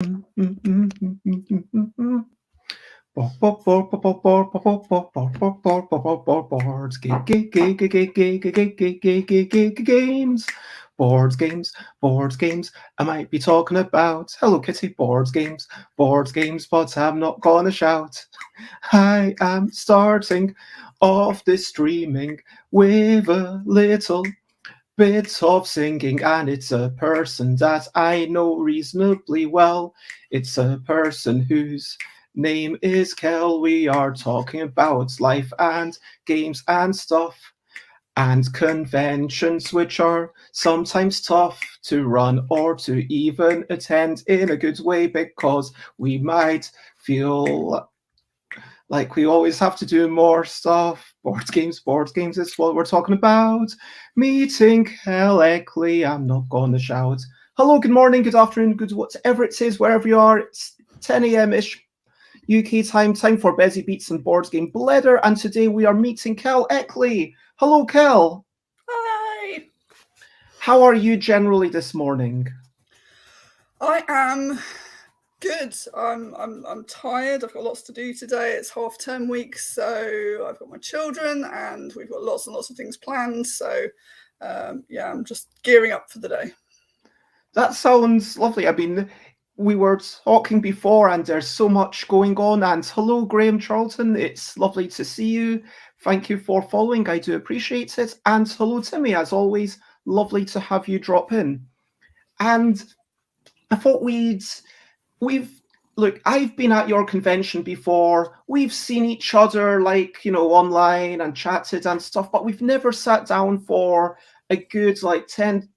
Games. Boards games. I might be talking about Hello Kitty boards games, but I'm not gonna shout. I am starting off this streaming with a little bit of singing, and it's a person that I know reasonably well. It's a person whose name is Kel. We are talking about life and games and stuff and conventions, which are sometimes tough to run or to even attend in a good way because we might feel like we always have to do more stuff. Board games is what we're talking about. Meeting Kel Eckley. I'm not going to shout. Hello, good morning, good afternoon, good whatever it is, wherever you are. It's 10 a.m. ish UK time for Busy Beats and Board Game Bladder. And today we are meeting Kel Eckley. Hello, Kel. Hi. How are you generally this morning? I am good. I'm tired. I've got lots to do today. It's half-term week, so I've got my children and we've got lots and lots of things planned. So yeah, I'm just gearing up for the day. That sounds lovely. I mean, we were talking before and there's so much going on. And hello, Graham Charlton. It's lovely to see you. Thank you for following. I do appreciate it. And hello, Timmy. As always, lovely to have you drop in. And I thought look, I've been at your convention before. We've seen each other like, online and chatted and stuff, but we've never sat down for a good 10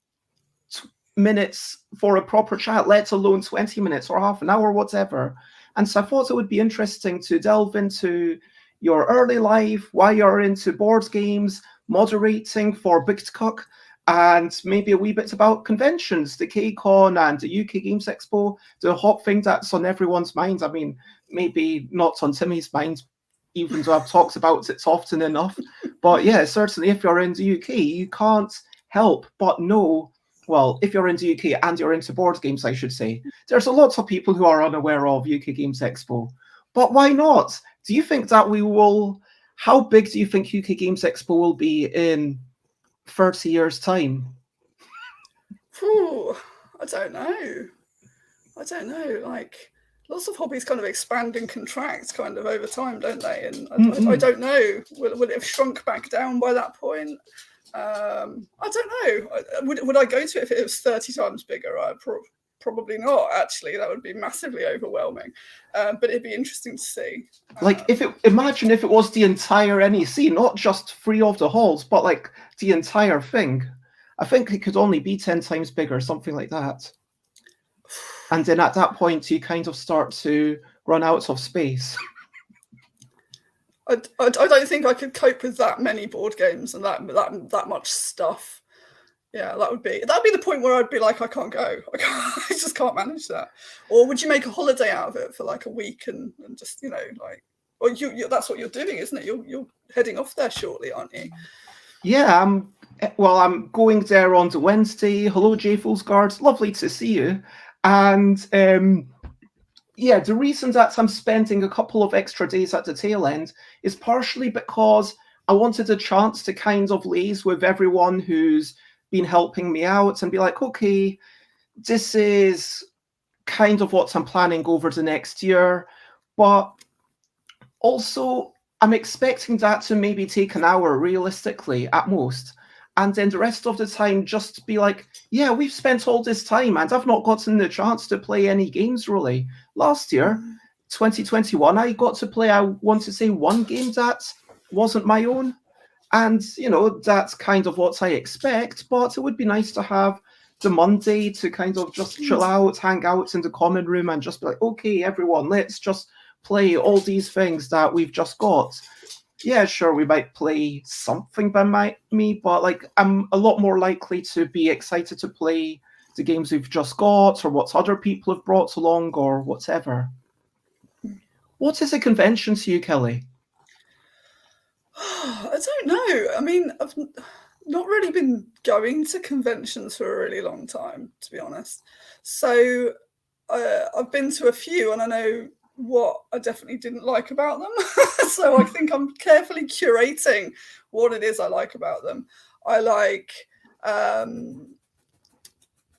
minutes for a proper chat, let alone 20 minutes or half an hour, whatever. And so I thought it would be interesting to delve into your early life, why you're into board games, moderating for BGTCUK, and maybe a wee bit about conventions, the KCON and the UK Games Expo, the hot thing that's on everyone's mind. I mean, maybe not on Timmy's mind, even though I've talked about it often enough. But yeah, certainly if you're in the UK, you can't help but know, well, if you're in the UK and you're into board games, I should say, there's a lot of people who are unaware of UK Games Expo. But why not? Do you think that how big do you think UK Games Expo will be in 30 years' time? Ooh, I don't know. Like, lots of hobbies kind of expand and contract kind of over time, don't they? And I don't know. Will it have shrunk back down by that point? I don't know. Would I go to it if it was 30 times bigger? Probably not, actually. That would be massively overwhelming. But it'd be interesting to see. Like, imagine if it was the entire NEC, not just 3 of the halls, but like the entire thing. I think it could only be 10 times bigger, something like that. And then at that point, you kind of start to run out of space. I don't think I could cope with that many board games and that much stuff. Yeah, that'd be the point where I'd be like, I can't go. I just can't manage that. Or would you make a holiday out of it for like a week and just or that's what you're doing, isn't it? You're heading off there shortly, aren't you? Yeah, I'm going there on the Wednesday. Hello, Jay Guards. Lovely to see you. And yeah, the reason that I'm spending a couple of extra days at the tail end is partially because I wanted a chance to kind of liaise with everyone who's been helping me out and be like, okay, this is kind of what I'm planning over the next year. But also, I'm expecting that to maybe take an hour realistically at most. And then the rest of the time, just be like, yeah, we've spent all this time and I've not gotten the chance to play any games really. Last year, 2021, I got to play, I want to say, one game that wasn't my own. And, that's kind of what I expect. But it would be nice to have the Monday to kind of just chill out, hang out in the common room and just be like, okay, everyone, let's just play all these things that we've just got. Yeah, sure, we might play something by me, but like I'm a lot more likely to be excited to play the games we've just got or what other people have brought along or whatever. What is a convention to you, Kelly? I don't know. I mean, I've not really been going to conventions for a really long time, to be honest. So I've been to a few, and I know what I definitely didn't like about them. So I think I'm carefully curating what it is I like about them. I like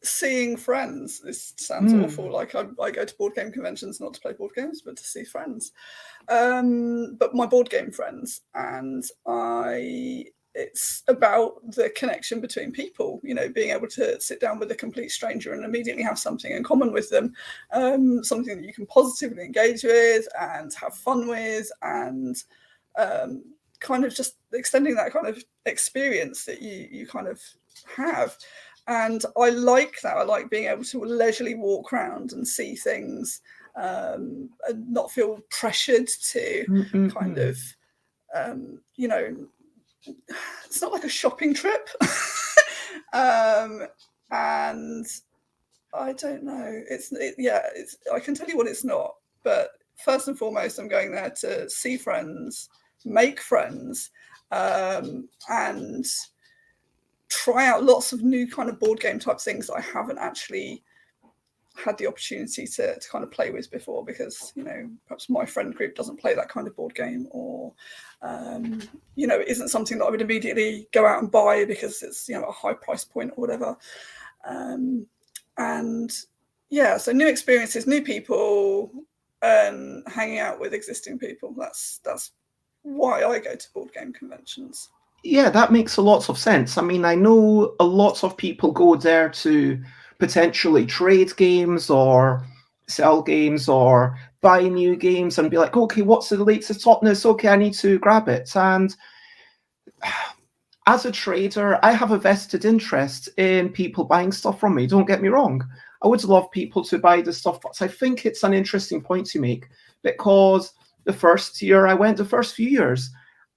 seeing friends. This sounds awful. Like I go to board game conventions not to play board games, but to see friends. But my board game friends, and it's about the connection between people, you know, being able to sit down with a complete stranger and immediately have something in common with them, something that you can positively engage with and have fun with, and kind of just extending that kind of experience that you kind of have. And I like that. I like being able to leisurely walk around and see things, and not feel pressured to kind of, you know, it's not like a shopping trip. And I don't know. I can tell you what it's not. But first and foremost, I'm going there to see friends, make friends, and try out lots of new kind of board game type things that I haven't actually had the opportunity to kind of play with before, because, you know, perhaps my friend group doesn't play that kind of board game, or you know, it isn't something that I would immediately go out and buy because it's, you know, a high price point or whatever. And yeah, so new experiences, new people, and hanging out with existing people. That's why I go to board game conventions. Yeah, that makes a lot of sense. I mean, I know a lot of people go there to potentially trade games or sell games or buy new games and be like, okay, what's the latest hotness? Okay, I need to grab it. And as a trader, I have a vested interest in people buying stuff from me. Don't get me wrong. I would love people to buy the stuff, but I think it's an interesting point to make, because the first few years,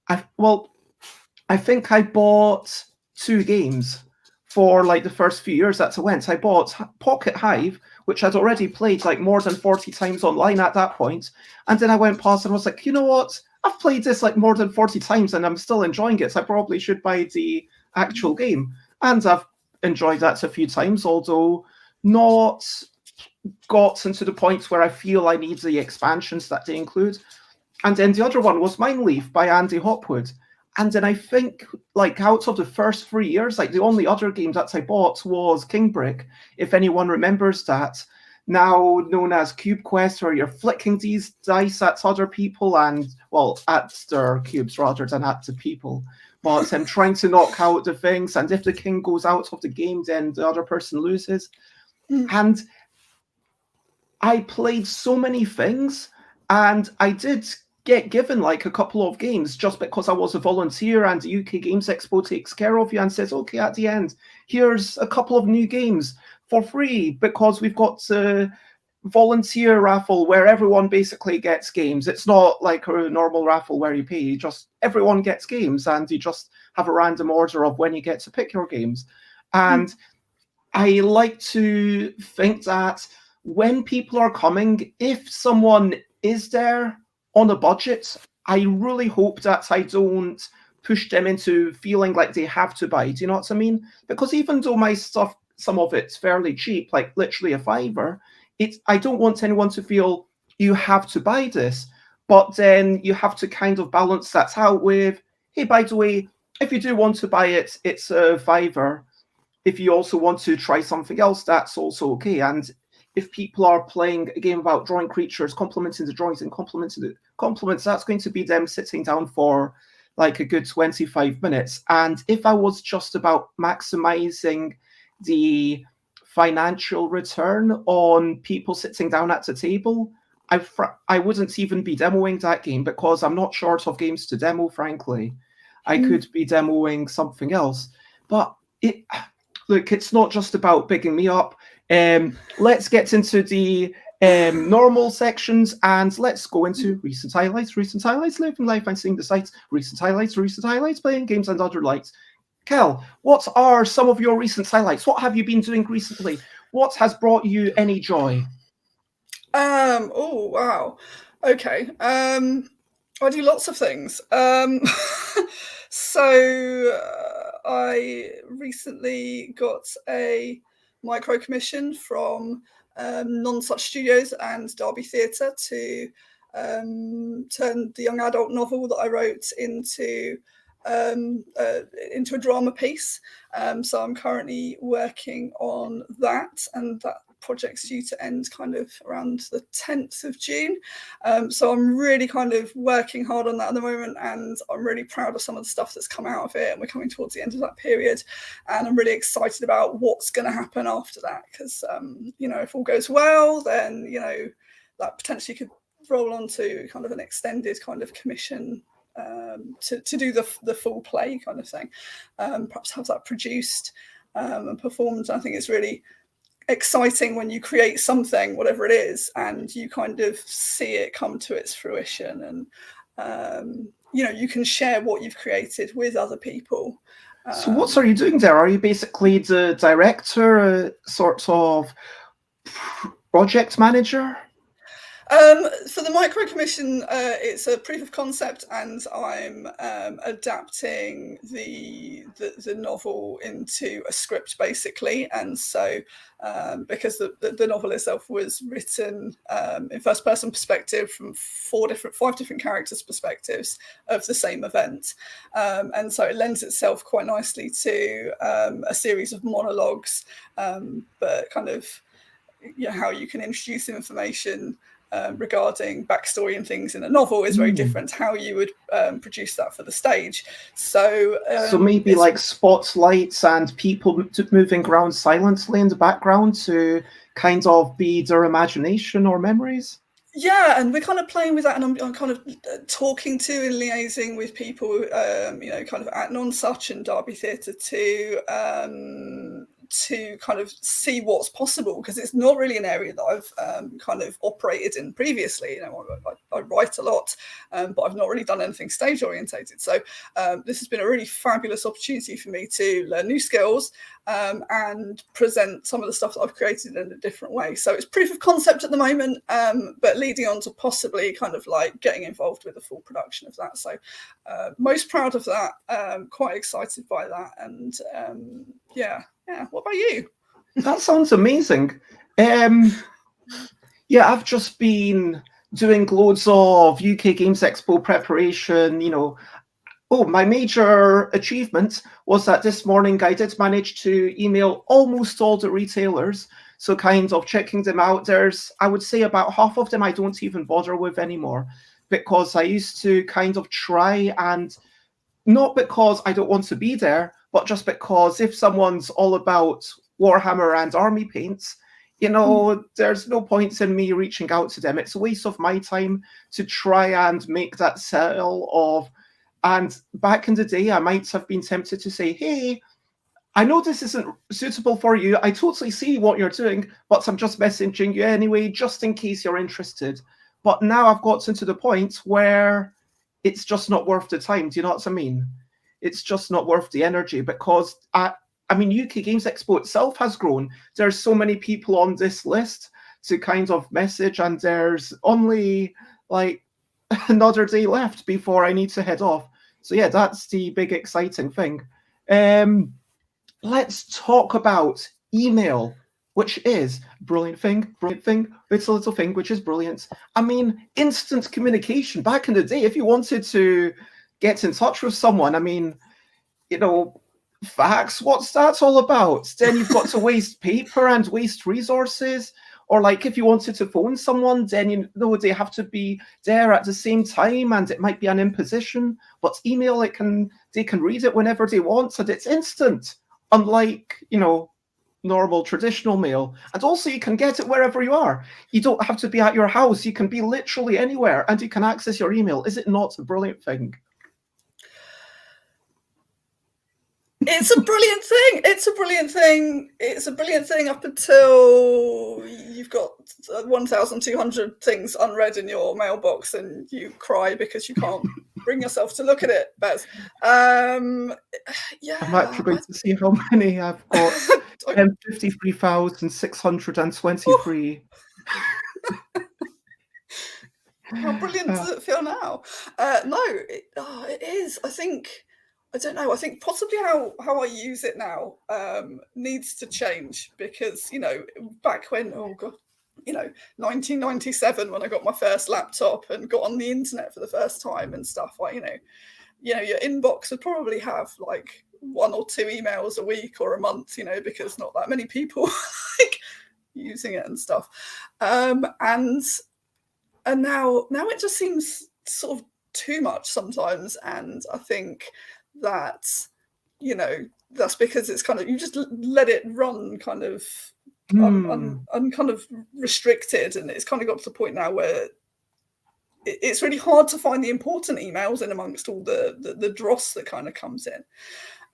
I think I bought 2 games for like the first few years that I went. I bought Pocket Hive, which I'd already played like more than 40 times online at that point. And then I went past and was like, you know what? I've played this like more than 40 times and I'm still enjoying it. So I probably should buy the actual game. And I've enjoyed that a few times, although not gotten to the point where I feel I need the expansions that they include. And then the other one was Mindleaf by Andy Hopwood. And then I think, like, out of the first 3 years, like, the only other game that I bought was King Brick, if anyone remembers that. Now known as Cube Quest, where you're flicking these dice at other people and, well, at their cubes rather than at the people. But I'm trying to knock out the things, and if the king goes out of the game, then the other person loses. And I played so many things, and I did get given like a couple of games just because I was a volunteer, and the UK Games Expo takes care of you and says, okay, at the end, here's a couple of new games for free, because we've got a volunteer raffle where everyone basically gets games. It's not like a normal raffle where you pay, just everyone gets games, and you just have a random order of when you get to pick your games. And I like to think that when people are coming, if someone is there on a budget, I really hope that I don't push them into feeling like they have to buy. Do you know what I mean? Because even though my stuff, some of it's fairly cheap, like literally a $5, I don't want anyone to feel you have to buy this. But then you have to kind of balance that out with, hey, by the way, if you do want to buy it, it's a $5. If you also want to try something else, that's also okay. And if people are playing a game about drawing creatures, complementing the drawings and complementing the complements, that's going to be them sitting down for like a good 25 minutes. And if I was just about maximizing the financial return on people sitting down at the table, I wouldn't even be demoing that game, because I'm not short of games to demo, frankly. I could be demoing something else. But look, it's not just about bigging me up. Let's get into the normal sections, and let's go into recent highlights, living life and seeing the sights, recent highlights, playing games and other lights. Kel, what are some of your recent highlights? What have you been doing recently? What has brought you any joy? Oh, wow. Okay. I do lots of things. So I recently got a micro commission from Non-Such Studios and Derby Theatre to turn the young adult novel that I wrote into a drama piece. So I'm currently working on that, and that project's due to end kind of around the 10th of June. So I'm really kind of working hard on that at the moment, and I'm really proud of some of the stuff that's come out of it, and we're coming towards the end of that period, and I'm really excited about what's going to happen after that, because if all goes well, then that potentially could roll on to kind of an extended kind of commission to do the full play kind of thing, perhaps have that produced and performed. I think it's really exciting when you create something, whatever it is, and you kind of see it come to its fruition, and you can share what you've created with other people. So what are you doing there? Are you basically the director, sort of project manager? For the micro commission, it's a proof of concept, and I'm adapting the novel into a script, basically. And so because the novel itself was written in first person perspective from five different characters' perspectives of the same event, and so it lends itself quite nicely to a series of monologues, but kind of how you can introduce information regarding backstory and things in a novel is very different to how you would produce that for the stage. So maybe like spotlights and people moving around silently in the background to kind of be their imagination or memories. Yeah, and we're kind of playing with that, and I'm kind of talking to and liaising with people, kind of at Non-Such and Derby Theatre to kind of see what's possible, because it's not really an area that I've kind of operated in previously. I write a lot, but I've not really done anything stage orientated. So this has been a really fabulous opportunity for me to learn new skills and present some of the stuff that I've created in a different way. So it's proof of concept at the moment, but leading on to possibly kind of like getting involved with the full production of that. So most proud of that, quite excited by that, and yeah. What about you? That sounds amazing. Yeah, I've just been doing loads of UK Games Expo preparation. My major achievement was that this morning I did manage to email almost all the retailers. So kind of checking them out. I would say about half of them I don't even bother with anymore, because I used to kind of try, and not because I don't want to be there, but just because if someone's all about Warhammer and army paints, there's no point in me reaching out to them. It's a waste of my time to try and make that sell of. And back in the day, I might have been tempted to say, hey, I know this isn't suitable for you. I totally see what you're doing, but I'm just messaging you anyway, just in case you're interested. But now I've gotten to the point where it's just not worth the time. Do you know what I mean? It's just not worth the energy, because UK Games Expo itself has grown. There's so many people on this list to kind of message, and there's only like another day left before I need to head off. So yeah, that's the big exciting thing. Let's talk about email, which is brilliant thing. It's a little thing which is brilliant. I mean, instant communication. Back in the day, if you wanted to get in touch with someone, fax, what's that all about? Then you've got to waste paper and waste resources. Or like if you wanted to phone someone, then they have to be there at the same time, and it might be an imposition. But email, they can read it whenever they want, and it's instant. Unlike, normal traditional mail. And also you can get it wherever you are. You don't have to be at your house. You can be literally anywhere, and you can access your email. Is it not a brilliant thing? It's a brilliant thing. It's a brilliant thing. It's a brilliant thing up until you've got 1,200 things unread in your mailbox and you cry because you can't bring yourself to look at it, Bez. Yeah. I'm actually going to see how many I've got. 53,623. How brilliant does it feel now? No, it is. I don't know. I think possibly how I use it now needs to change, because back when, oh god, 1997 when I got my first laptop and got on the internet for the first time and stuff. Like, your inbox would probably have like 1 or 2 emails a week or a month, because not that many people like using it and stuff. And now it just seems sort of too much sometimes. And I think that, that's because it's kind of, you just let it run kind of kind of restricted, and it's kind of got to the point now where it's really hard to find the important emails in amongst all the dross that kind of comes in.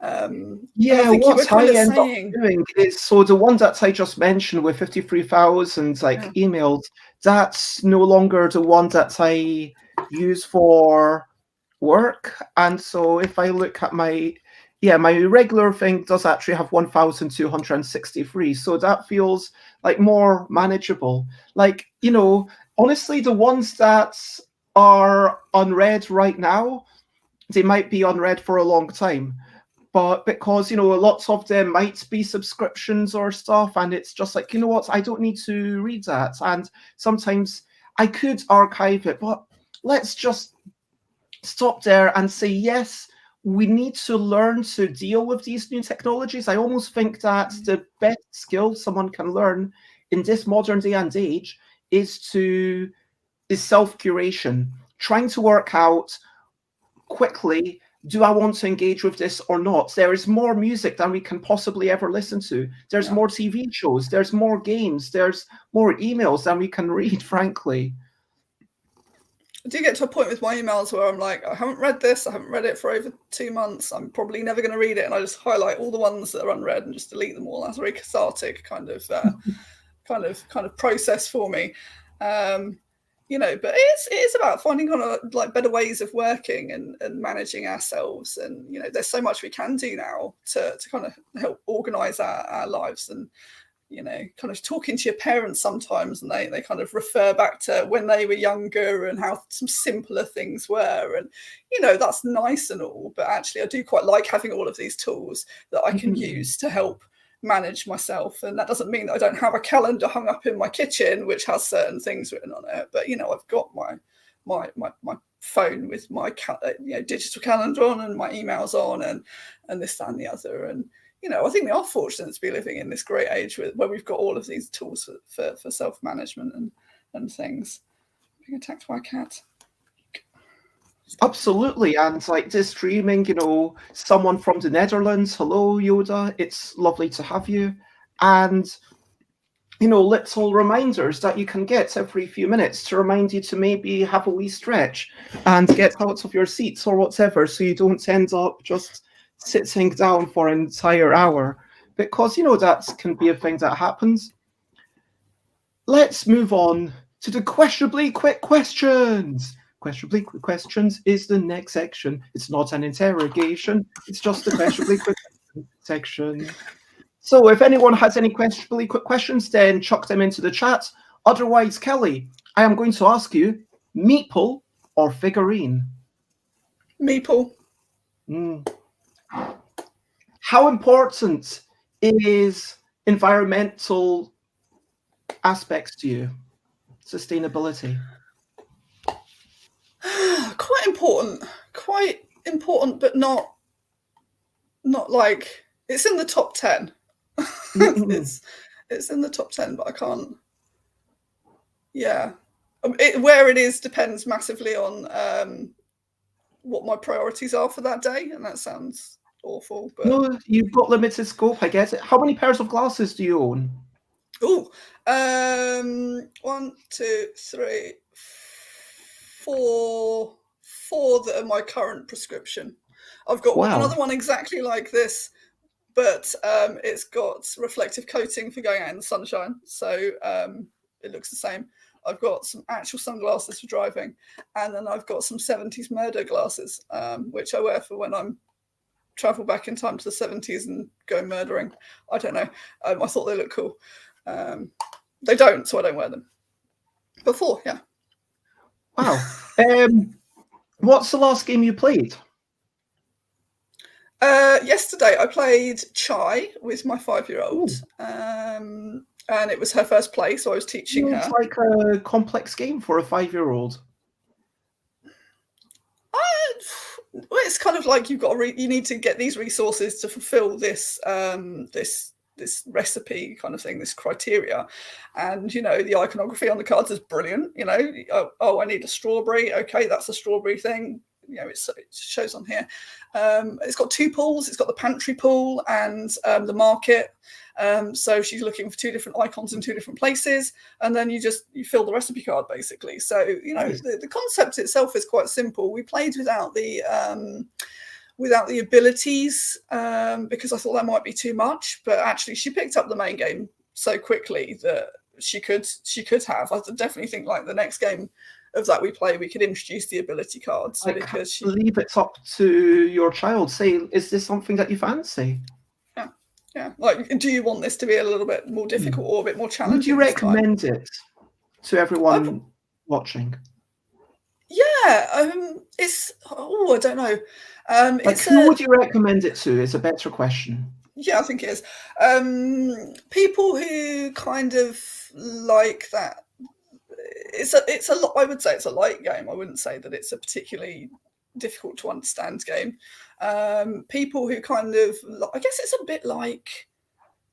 What I end up doing is, so the one that I just mentioned with 53,000 emails, that's no longer the one that I use for work. And so if I look at my regular thing does actually have 1,263. So that feels like more manageable. Like, honestly, the ones that are unread right now, they might be unread for a long time. But because, lots of them might be subscriptions or stuff, and it's just like, I don't need to read that. And sometimes I could archive it, but let's just stop there and say, yes, we need to learn to deal with these new technologies. I almost think that the best skill someone can learn in this modern day and age is self-curation, trying to work out quickly, do I want to engage with this or not? There is more music than we can possibly ever listen to. There's more TV shows, there's more games, there's more emails than we can read, frankly. I do get to a point with my emails where I'm like, I haven't read this, I haven't read it for over 2 months, I'm probably never going to read it, and I just highlight all the ones that are unread and just delete them all. That's a very cathartic kind of process for me. But it is about finding kind of like better ways of working and managing ourselves. And there's so much we can do now to kind of help organize our lives. And kind of talking to your parents sometimes, and they kind of refer back to when they were younger and how some simpler things were. And, that's nice and all, but actually I do quite like having all of these tools that I can use to help manage myself. And that doesn't mean that I don't have a calendar hung up in my kitchen, which has certain things written on it. But, I've got my phone with my digital calendar on and my emails on and this, that and the other. And, I think we are fortunate to be living in this great age where we've got all of these tools for self-management and things. Being attacked by a cat. Absolutely. And like this streaming, someone from the Netherlands, hello, Yoda, it's lovely to have you. And, little reminders that you can get every few minutes to remind you to maybe have a wee stretch and get out of your seats or whatever, so you don't end up just sitting down for an entire hour, because that can be a thing that happens. Let's move on to the questionably quick questions. Questionably quick questions is the next section. It's not an interrogation, it's just the questionably quick section. So if anyone has any questionably quick questions, then chuck them into the chat. Otherwise, Kelly, I am going to ask you, meeple or figurine? Meeple. How important is environmental aspects to you? Sustainability? Quite important, but not like it's in the top 10. It's in the top 10, but I can't. Yeah, where it is depends massively on what my priorities are for that day, and that sounds awful. But no, you've got limited scope, I guess. How many pairs of glasses do you own? 1, 2, 3, 4 that are my current prescription. I've got another one exactly like this, but it's got reflective coating for going out in the sunshine, so it looks the same. I've got some actual sunglasses for driving, and then I've got some 70s murder glasses, which I wear for when I'm travel back in time to the 70s and go murdering. I don't know. I thought they looked cool. They don't, so I don't wear them. Before, yeah. Wow. What's the last game you played? Yesterday I played Chai with my 5-year-old. and it was her first play, so I was teaching her. It's like a complex game for a 5-year-old. Well, it's kind of like you need to get these resources to fulfill this this recipe kind of thing, this criteria, and the iconography on the cards is brilliant. Oh, I need a strawberry. Okay, that's a strawberry thing. It shows on here. It's got 2 pools. It's got the pantry pool and the market. So she's looking for 2 different icons in 2 different places, and then you fill the recipe card basically. So the concept itself is quite simple. We played without the abilities because I thought that might be too much, but actually she picked up the main game so quickly that she could have. I definitely think like the next game of that we play, we could introduce the ability cards. I believe it's up to your child. Say, is this something that you fancy? Yeah. Like, do you want this to be a little bit more difficult or a bit more challenging? Would you recommend it to everyone watching? Yeah. I don't know. Who would you recommend it to is a better question. Yeah, I think it is. People who kind of like that. It's a lot. I would say it's a light game. I wouldn't say that it's a particularly difficult to understand game. People who kind of, I guess it's a bit like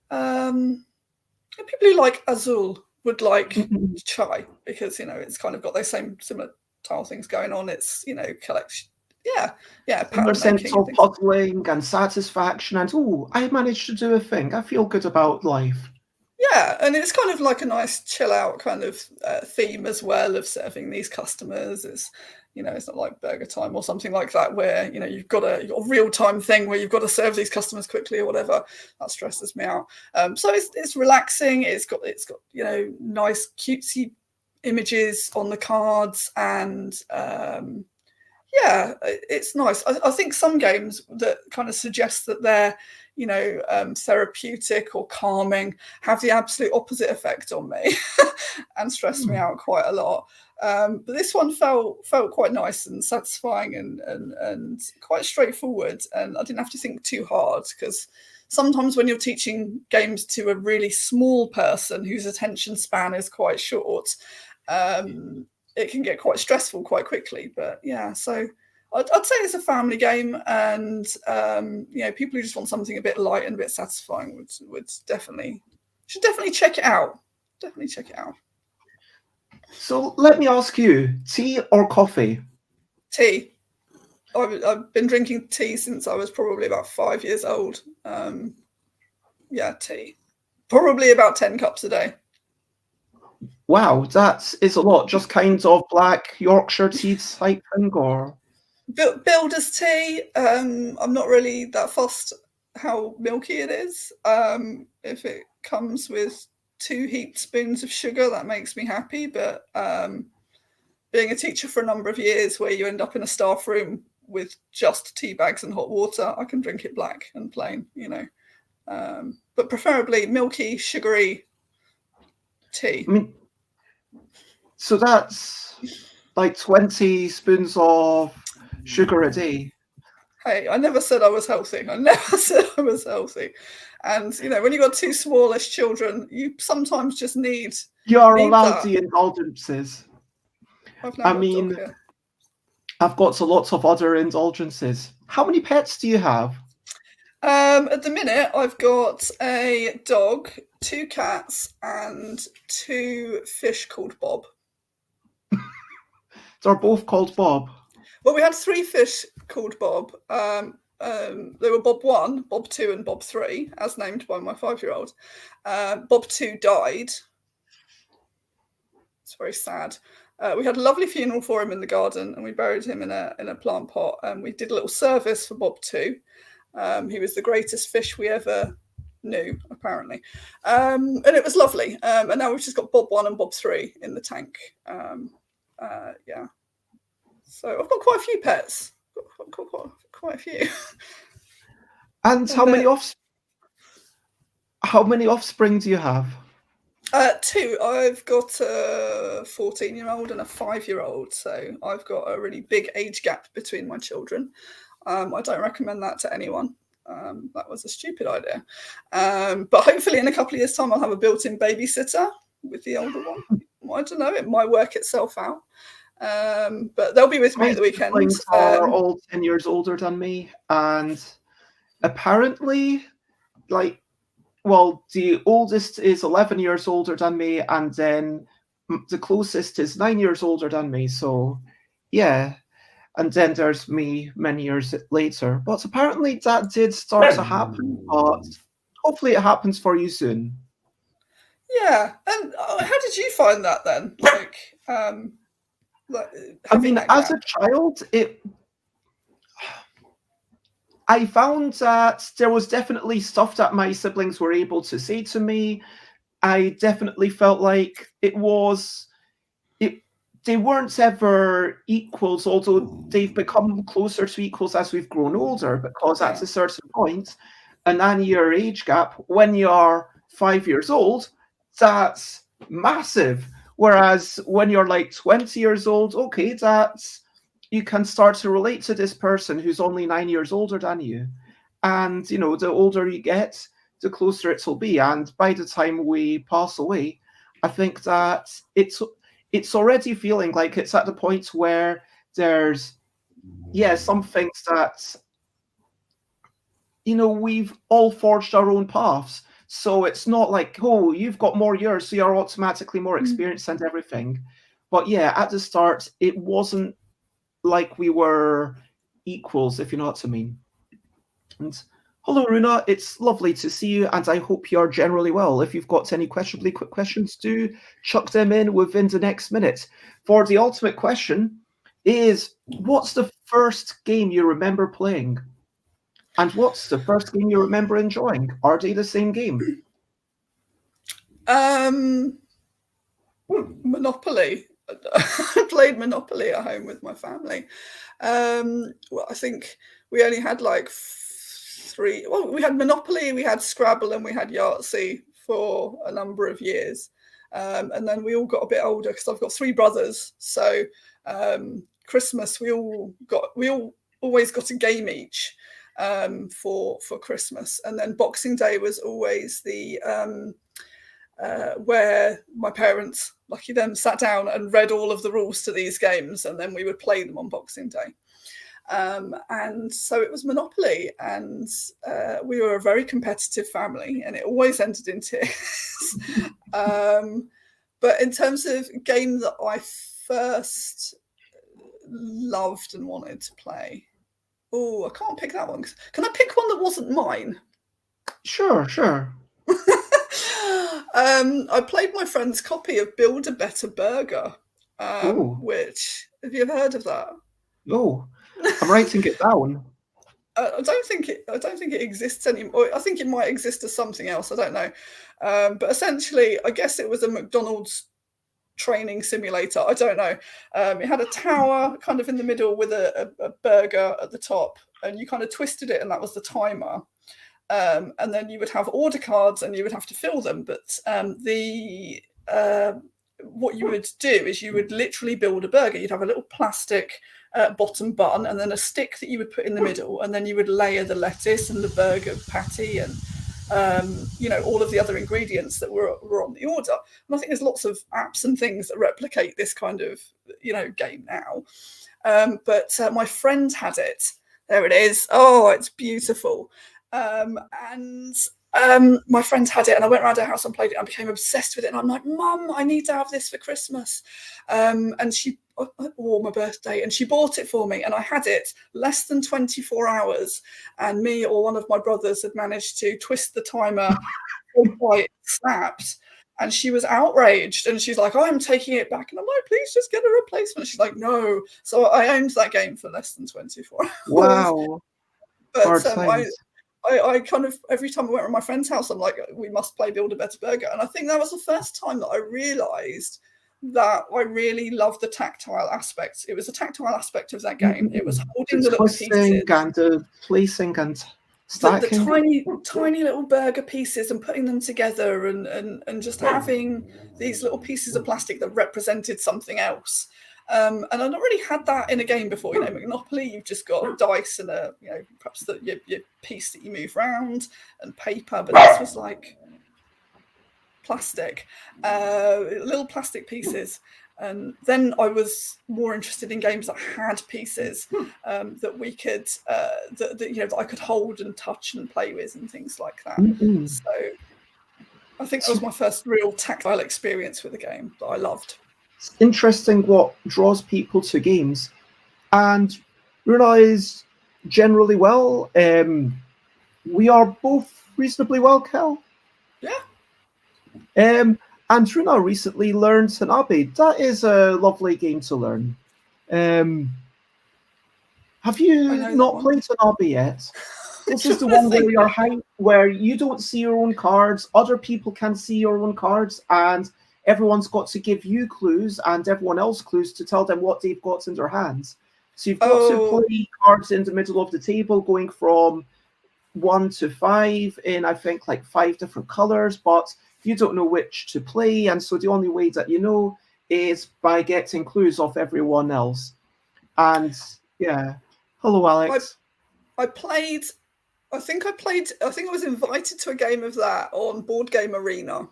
people who like Azul would like Chai, because it's kind of got those similar tile things going on. It's collection. Yeah. Similar sense of puzzling and satisfaction, and I managed to do a thing. I feel good about life. Yeah, and it's kind of like a nice chill out kind of theme as well of serving these customers. It's it's not like Burger Time or something like that where you've got a real time thing where you've got to serve these customers quickly or whatever. That stresses me out. So it's relaxing. It's got nice cutesy images on the cards, and it's nice. I think some games that kind of suggest that they're therapeutic or calming have the absolute opposite effect on me and stress me out quite a lot. But this one felt quite nice and satisfying and quite straightforward, and I didn't have to think too hard, because sometimes when you're teaching games to a really small person whose attention span is quite short, it can get quite stressful quite quickly. But yeah, so I'd say it's a family game, and people who just want something a bit light and a bit satisfying should definitely check it out. Definitely check it out. So let me ask you, tea or coffee? Tea. I've been drinking tea since I was probably about 5 years old. Tea. Probably about 10 cups a day. Wow, that is a lot. Just kind of black Yorkshire tea type thing, or? Builder's tea. I'm not really that fussed how milky it is. If it comes with 2 heaped spoons of sugar, that makes me happy. But being a teacher for a number of years, where you end up in a staff room with just tea bags and hot water, I can drink it black and plain, but preferably milky, sugary tea. I mean, so that's like 20 spoons of sugar a day. Hey, I never said I was healthy. And when you've got 2 smallish children, you sometimes just need. You are allowed the indulgences. I mean, I've got lots of other indulgences. How many pets do you have? At the minute, I've got a dog, 2 cats, and 2 fish called Bob. They're both called Bob. Well, we had 3 fish called Bob. They were Bob 1, Bob 2, and Bob 3, as named by my 5-year-old. Bob 2 died. It's very sad. We had a lovely funeral for him in the garden, and we buried him in a plant pot. And we did a little service for Bob 2. He was the greatest fish we ever knew, apparently. And it was lovely. And now we've just got Bob 1 and Bob 3 in the tank. So I've got quite a few pets. Quite a few. And how many offspring do you have? 2. I've got a 14-year-old and a 5-year-old. So I've got a really big age gap between my children. I don't recommend that to anyone. That was a stupid idea. But hopefully in a couple of years' time, I'll have a built-in babysitter with the older one. I don't know, it might work itself out. But they'll be with me at the weekend. My siblings are all 10 years older than me, and apparently, like, well, the oldest is 11 years older than me, and then the closest is 9 years older than me. So, yeah. And then there's me many years later. But apparently that did start to happen, but hopefully it happens for you soon. Yeah. And how did you find that then? I mean, as a child, I found that there was definitely stuff that my siblings were able to say to me. I definitely felt like they weren't ever equals, although they've become closer to equals as we've grown older, because at a certain point, a 9-year age gap, when you're 5 years old, that's massive. Whereas when you're like 20 years old, okay, you can start to relate to this person who's only 9 years older than you. And, the older you get, the closer it will be. And by the time we pass away, I think that it's already feeling like it's at the point where there's, some things that, we've all forged our own paths. So it's not like, oh, you've got more years, so you're automatically more experienced and everything. But yeah, at the start, it wasn't like we were equals, if you know what I mean. And hello, Runa. It's lovely to see you, and I hope you're generally well. If you've got any questionably quick questions, do chuck them in within the next minute. For the ultimate question is, what's the first game you remember playing? And what's the first game you remember enjoying? Are they the same game? Monopoly. I played Monopoly at home with my family. Well, I think we only had like three. Well, we had Monopoly, we had Scrabble, and we had Yahtzee for a number of years. And then we all got a bit older because I've got 3 brothers. So Christmas, we always got a game each for Christmas. And then Boxing Day was always the where my parents, lucky them, sat down and read all of the rules to these games, and then we would play them on Boxing Day. And so it was Monopoly, and we were a very competitive family, and it always ended in tears. But in terms of game that I first loved and wanted to play, I can't pick that one. Can I pick one that wasn't mine? Sure. I played my friend's copy of Build a Better Burger, which, have you ever heard of that? No, I'm writing it down. I don't think it exists anymore. I think it might exist as something else. I don't know. But essentially, I guess it was a McDonald's training simulator. I don't know. It had a tower kind of in the middle with a burger at the top, and you kind of twisted it, and that was the timer. And then you would have order cards, and you would have to fill them. But what you would do is you would literally build a burger. You'd have a little plastic bottom bun, and then a stick that you would put in the middle, and then you would layer the lettuce and the burger patty and all of the other ingredients that were on the order. And I think there's lots of apps and things that replicate this kind of game now. But my friend had it. There it is. Oh, it's beautiful. My friends had it, and I went around her house and played it. I became obsessed with it, and I'm like, Mum, I need to have this for Christmas. Or my birthday, and she bought it for me, and I had it less than 24 hours, and me or one of my brothers had managed to twist the timer until it snapped, and she was outraged, and she's like, I'm taking it back, and I'm like, please just get a replacement. She's like, no. So I owned that game for less than 24 hours. Wow. But I kind of, every time I went to my friend's house, I'm like, we must play Build a Better Burger. And I think that was the first time that I realised that I really loved the tactile aspect. It was the tactile aspect of that game. It was holding the little pieces. And the placing and stacking. The tiny little burger pieces and putting them together and just having these little pieces of plastic that represented something else. And I've not really had that in a game before. You know, Monopoly, you've just got dice and perhaps your piece that you move around and paper, but this was like plastic, little plastic pieces. And then I was more interested in games that had pieces that we could, that I could hold and touch and play with and things like that. So I think that was my first real tactile experience with a game that I loved. It's interesting what draws people to games, and Runa is generally well. We are both reasonably well, Kel. Yeah. And Runa recently learned Hanabi. That is a lovely game to learn. Have you not played Hanabi yet? This is the one where you don't see your own cards, other people can see your own cards, and everyone's got to give you clues and everyone else clues to tell them what they've got in their hands. So you've got to play cards in the middle of the table, going from 1 to 5 in, I think, like 5 different colors, but you don't know which to play, and so the only way that you know is by getting clues off everyone else. And yeah, hello, Alex. I think I was invited to a game of that on Board Game Arena,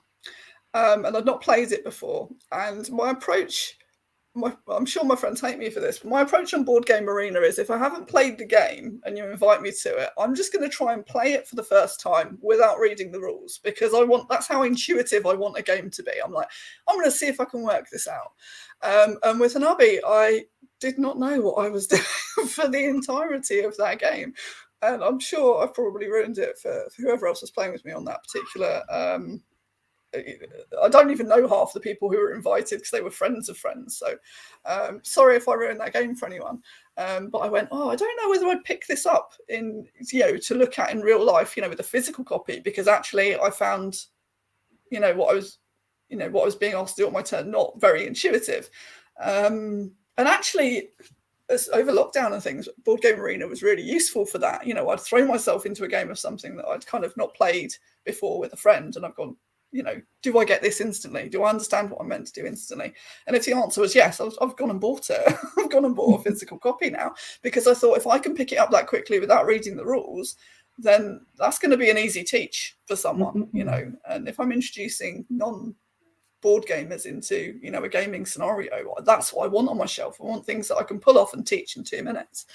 and I'd not played it before. And my approach, I'm sure my friends hate me for this, but my approach on Board Game Arena is if I haven't played the game and you invite me to it, I'm just going to try and play it for the first time without reading the rules, because that's how intuitive I want a game to be. I'm like, I'm going to see if I can work this out. And with Hanabi, I did not know what I was doing for the entirety of that game. And I'm sure I've probably ruined it for whoever else was playing with me on that particular. I don't even know half the people who were invited because they were friends of friends. So sorry if I ruined that game for anyone. But I went, I don't know whether I'd pick this up to look at in real life, with a physical copy, because actually I found, what I was being asked to do on my turn not very intuitive. And actually, over lockdown and things, Board Game Arena was really useful for that. I'd throw myself into a game of something that I'd kind of not played before with a friend, and I've gone, do I get this instantly? Do I understand what I'm meant to do instantly? And if the answer was yes, I've gone and bought it. I've gone and bought a physical copy now, because I thought if I can pick it up that quickly without reading the rules, then that's going to be an easy teach for someone, And if I'm introducing non-board gamers into, a gaming scenario, that's what I want on my shelf. I want things that I can pull off and teach in 2 minutes.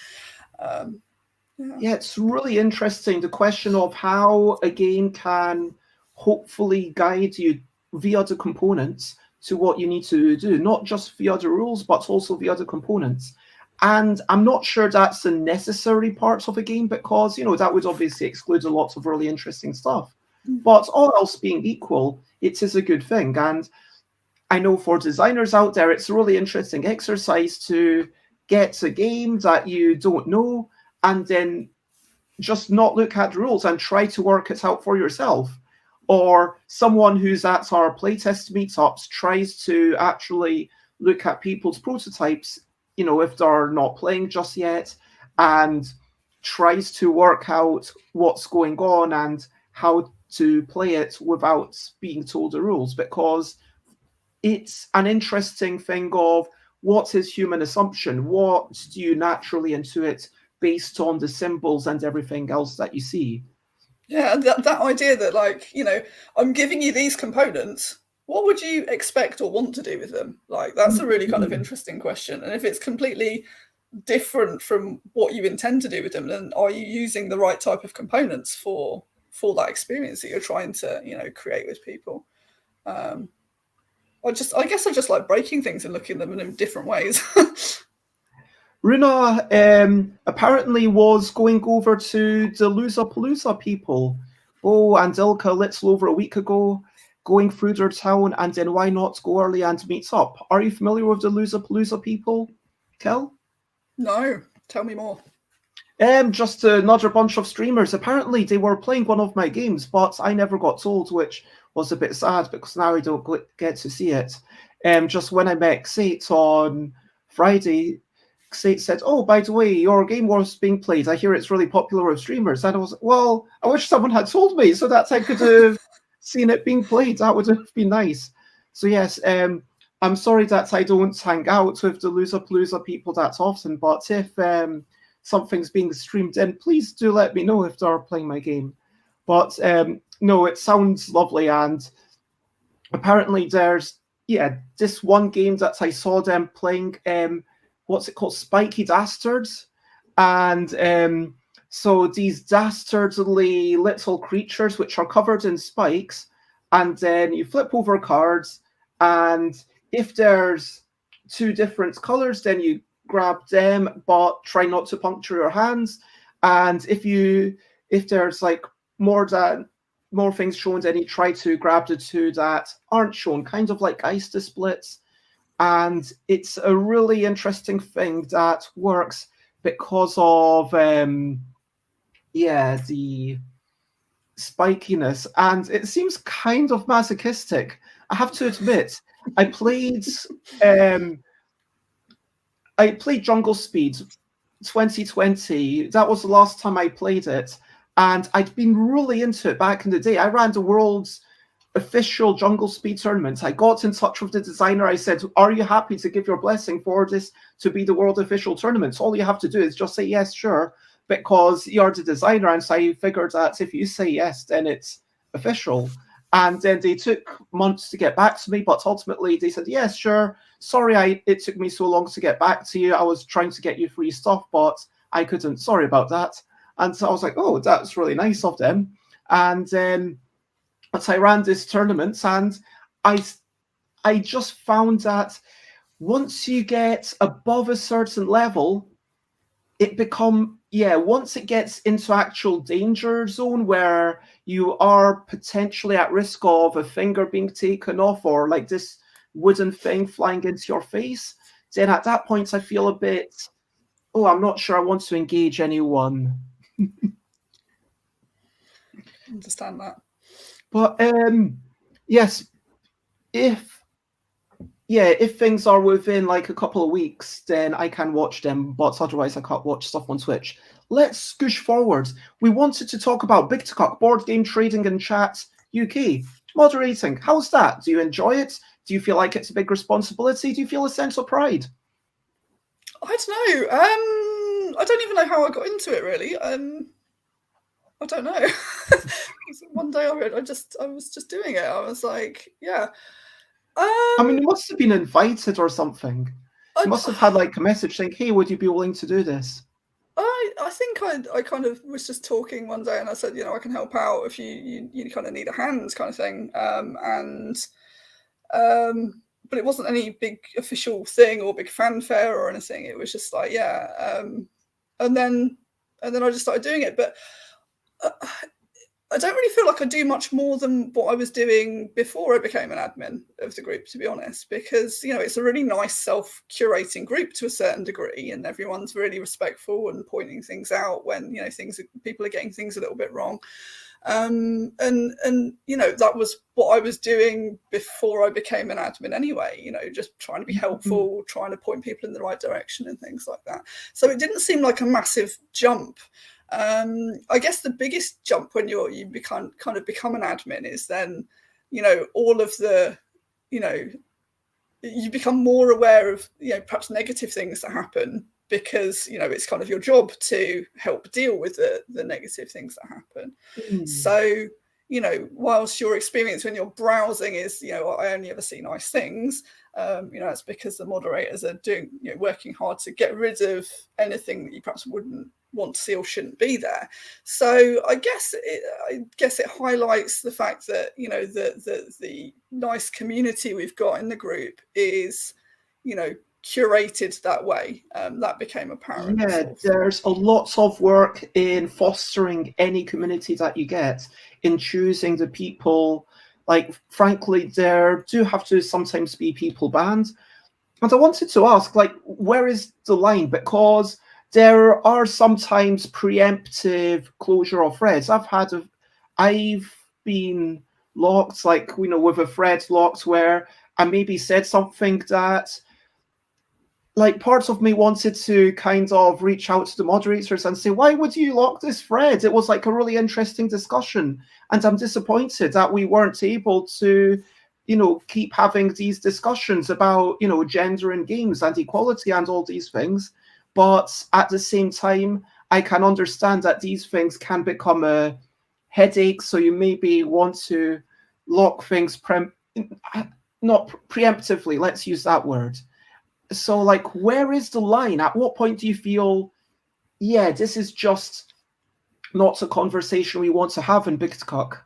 Yeah, it's really interesting, the question of how a game can hopefully guide you via the components to what you need to do, not just via the rules, but also via the components. And I'm not sure that's a necessary part of a game, because, that would obviously exclude a lot of really interesting stuff. But all else being equal, it is a good thing. And I know for designers out there, it's a really interesting exercise to get a game that you don't know and then just not look at the rules and try to work it out for yourself. Or someone who's at our playtest meetups tries to actually look at people's prototypes, if they're not playing just yet, and tries to work out what's going on and how to play it without being told the rules, because it's an interesting thing of what is human assumption? What do you naturally intuit based on the symbols and everything else that you see? Yeah, that idea that, I'm giving you these components, what would you expect or want to do with them? That's a really kind of interesting question. And if it's completely different from what you intend to do with them, then are you using the right type of components for that experience that you're trying to, create with people? I guess I just like breaking things and looking at them in different ways. Runa apparently was going over to the Loozapalooza people. And Ilka little over a week ago, going through their town, and then why not go early and meet up? Are you familiar with the Loozapalooza people, Kel? No, tell me more. Just another bunch of streamers. Apparently they were playing one of my games, but I never got told, which was a bit sad, because now I don't get to see it. Just when I met Xate on Friday, Xate said, by the way, your game was being played. I hear it's really popular with streamers. And I was, well, I wish someone had told me so that I could have seen it being played. That would have been nice. So yes, I'm sorry that I don't hang out with the Loserpalooza people that often, but if something's being streamed in, please do let me know if they're playing my game. But no, it sounds lovely, and apparently there's this one game that I saw them playing. What's it called? Spiky Dastards, and so these dastardly little creatures which are covered in spikes, and then you flip over cards, and if there's two different colors, then you grab them, but try not to puncture your hands. And if there's like more things shown, then you try to grab the two that aren't shown, kind of like ice splits. And it's a really interesting thing that works because of the spikiness, and it seems kind of masochistic. I have to admit, I played Jungle Speed 2020. That was the last time I played it, and I'd been really into it back in the day. I ran the world's official Jungle Speed tournament. I got in touch with the designer. I said, "Are you happy to give your blessing for this to be the world official tournament? All you have to do is just say yes, sure, because you're the designer." And so I figured that if you say yes, then it's official. And then they took months to get back to me, but ultimately they said, yes, sure. Sorry, it took me so long to get back to you. I was trying to get you free stuff, but I couldn't. Sorry about that. And so I was like, oh, that's really nice of them. And then I ran this tournament, and I just found that once you get above a certain level, once it gets into actual danger zone where you are potentially at risk of a finger being taken off or like this wooden thing flying into your face, then at that point I feel a bit, I'm not sure I want to engage anyone. Understand that. But yes, if things are within like a couple of weeks, then I can watch them, but otherwise I can't watch stuff on Twitch. Let's scoosh forward. We wanted to talk about BGTCUK, Board Game Trading and Chat UK. Moderating, how's that? Do you enjoy it? Do you feel like it's a big responsibility? Do you feel a sense of pride? I don't know. I don't even know how I got into it, really. I don't know. One day I was just doing it. I was like, yeah. I mean, you must have been invited or something. You must have had like a message saying, hey, would you be willing to do this? I think I kind of was just talking one day and I said, I can help out if you kind of need a hand kind of thing. But it wasn't any big official thing or big fanfare or anything. It was just like, and then I just started doing it. But I don't really feel like I do much more than what I was doing before I became an admin of the group, to be honest, because, it's a really nice self-curating group to a certain degree, and everyone's really respectful and pointing things out when, people are getting things a little bit wrong. And that was what I was doing before I became an admin anyway, just trying to be helpful, trying to point people in the right direction and things like that. So it didn't seem like a massive jump. I guess the biggest jump when you become an admin is then, all of the, you become more aware of, perhaps negative things that happen because, it's kind of your job to help deal with the negative things that happen. So, whilst your experience when you're browsing is, I only ever see nice things, it's because the moderators are working hard to get rid of anything that you perhaps wouldn't want to see or shouldn't be there. So I guess it highlights the fact that the nice community we've got in the group is curated that way. That became apparent. There's a lot of work in fostering any community that you get, in choosing the people. Like, frankly, there do have to sometimes be people banned. And I wanted to ask, like, where is the line? Because there are sometimes preemptive closure of threads. I've been locked, like, with a thread locked where I maybe said something that, like, parts of me wanted to kind of reach out to the moderators and say, why would you lock this thread? It was like a really interesting discussion. And I'm disappointed that we weren't able to keep having these discussions about, gender in games and equality and all these things. But at the same time, I can understand that these things can become a headache. So you maybe want to lock things not preemptively, let's use that word. So, like, where is the line? At what point do you feel, yeah, this is just not a conversation we want to have in BGTCUK?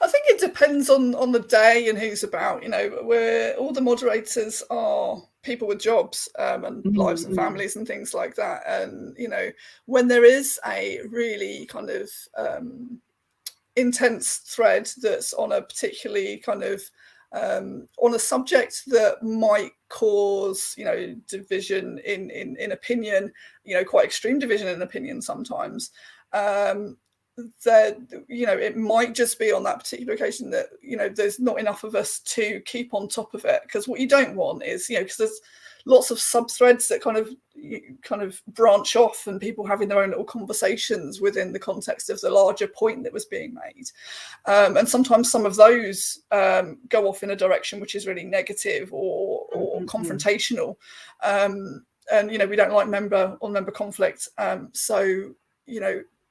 I think it depends on the day and who's about. Where all the moderators are people with jobs and lives and families and things like that. And when there is a really kind of intense thread that's on a particularly kind of on a subject that might cause division in opinion, quite extreme division in opinion sometimes, that it might just be on that particular occasion that there's not enough of us to keep on top of it. Because what you don't want is because there's lots of sub threads that kind of branch off and people having their own little conversations within the context of the larger point that was being made, and sometimes some of those go off in a direction which is really negative or confrontational, and we don't like member on member conflict, so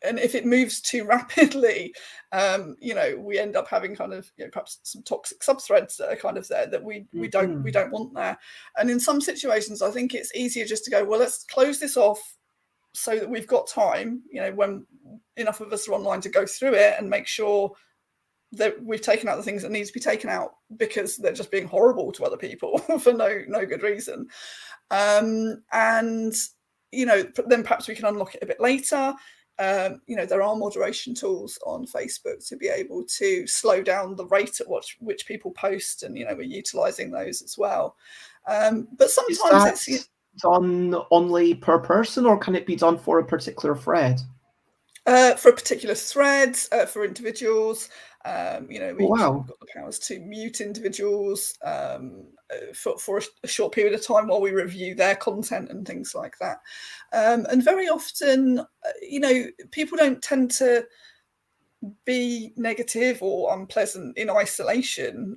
and if it moves too rapidly, we end up having kind of perhaps some toxic subthreads that are kind of there that we don't want there. And in some situations, I think it's easier just to go, well, let's close this off so that we've got time, when enough of us are online to go through it and make sure that we've taken out the things that need to be taken out because they're just being horrible to other people for no good reason. And then perhaps we can unlock it a bit later. There are moderation tools on Facebook to be able to slow down the rate at which people post, and we're utilising those as well. But sometimes it's done only per person, or can it be done for a particular thread? For a particular thread, for individuals, we've got the powers to mute individuals for a short period of time while we review their content and things like that. And very often, people don't tend to be negative or unpleasant in isolation.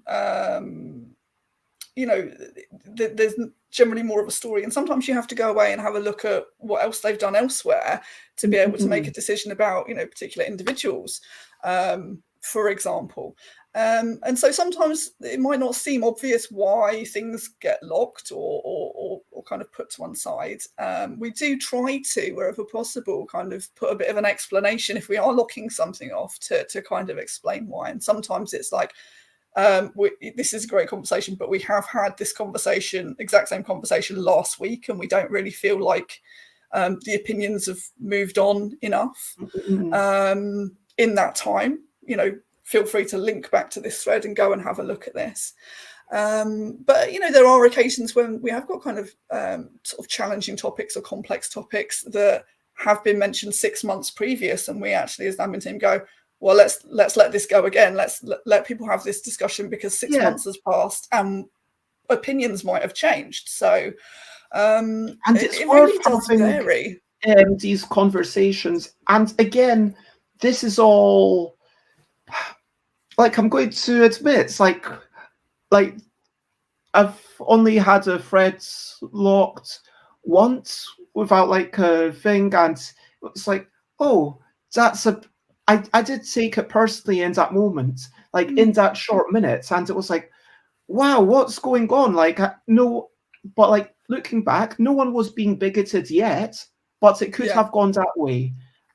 There's generally more of a story, and sometimes you have to go away and have a look at what else they've done elsewhere to be able to make a decision about particular individuals, for example. And so sometimes it might not seem obvious why things get locked or kind of put to one side. We do try to, wherever possible, kind of put a bit of an explanation if we are locking something off to kind of explain why. And sometimes it's like, this is a great conversation, but we have had this exact same conversation last week, and we don't really feel like the opinions have moved on enough in that time. Feel free to link back to this thread and go and have a look at this. But there are occasions when we have got kind of sort of challenging topics or complex topics that have been mentioned 6 months previous, and we actually, as an admin team, go, well, let's let this go again. Let's let people have this discussion because 6 months has passed and opinions might have changed. So, and it's it worth really does vary. These conversations. And again, this is all, like, I'm going to admit, it's like I've only had a thread locked once without like a thing, and it's like, oh, I did take it personally in that moment, like in that short minute, and it was like, wow, what's going on? Like, no, but like looking back, no one was being bigoted yet, but it could have gone that way.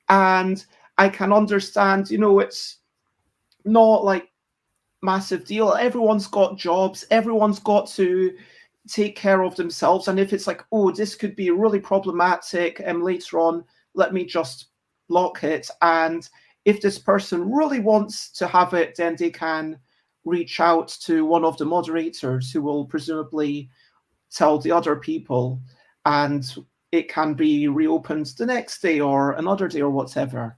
And I can understand, it's not like massive deal. Everyone's got jobs, everyone's got to take care of themselves. And if it's like, oh, this could be really problematic later on, let me just lock it. And if this person really wants to have it, then they can reach out to one of the moderators who will presumably tell the other people, and it can be reopened the next day or another day or whatever.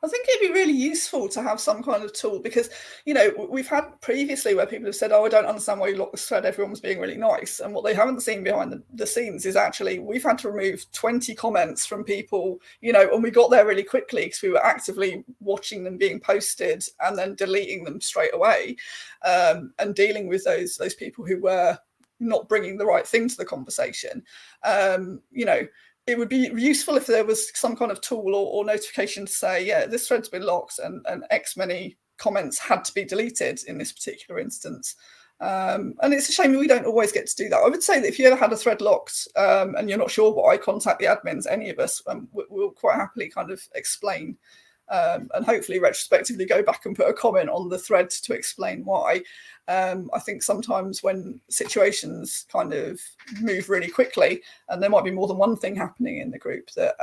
I think it'd be really useful to have some kind of tool, because, you know, we've had previously where people have said, oh, I don't understand why you locked this thread, everyone was being really nice. And what they haven't seen behind the scenes is actually we've had to remove 20 comments from people, you know, and we got there really quickly because we were actively watching them being posted and then deleting them straight away, and dealing with those people who were not bringing the right thing to the conversation. You know, it would be useful if there was some kind of tool or notification to say, yeah, this thread's been locked and X many comments had to be deleted in this particular instance. And it's a shame we don't always get to do that. I would say that if you ever had a thread locked and you're not sure why, contact the admins, any of us, we'll quite happily kind of explain, and hopefully retrospectively go back and put a comment on the thread to explain why. I think sometimes when situations kind of move really quickly and there might be more than one thing happening in the group, that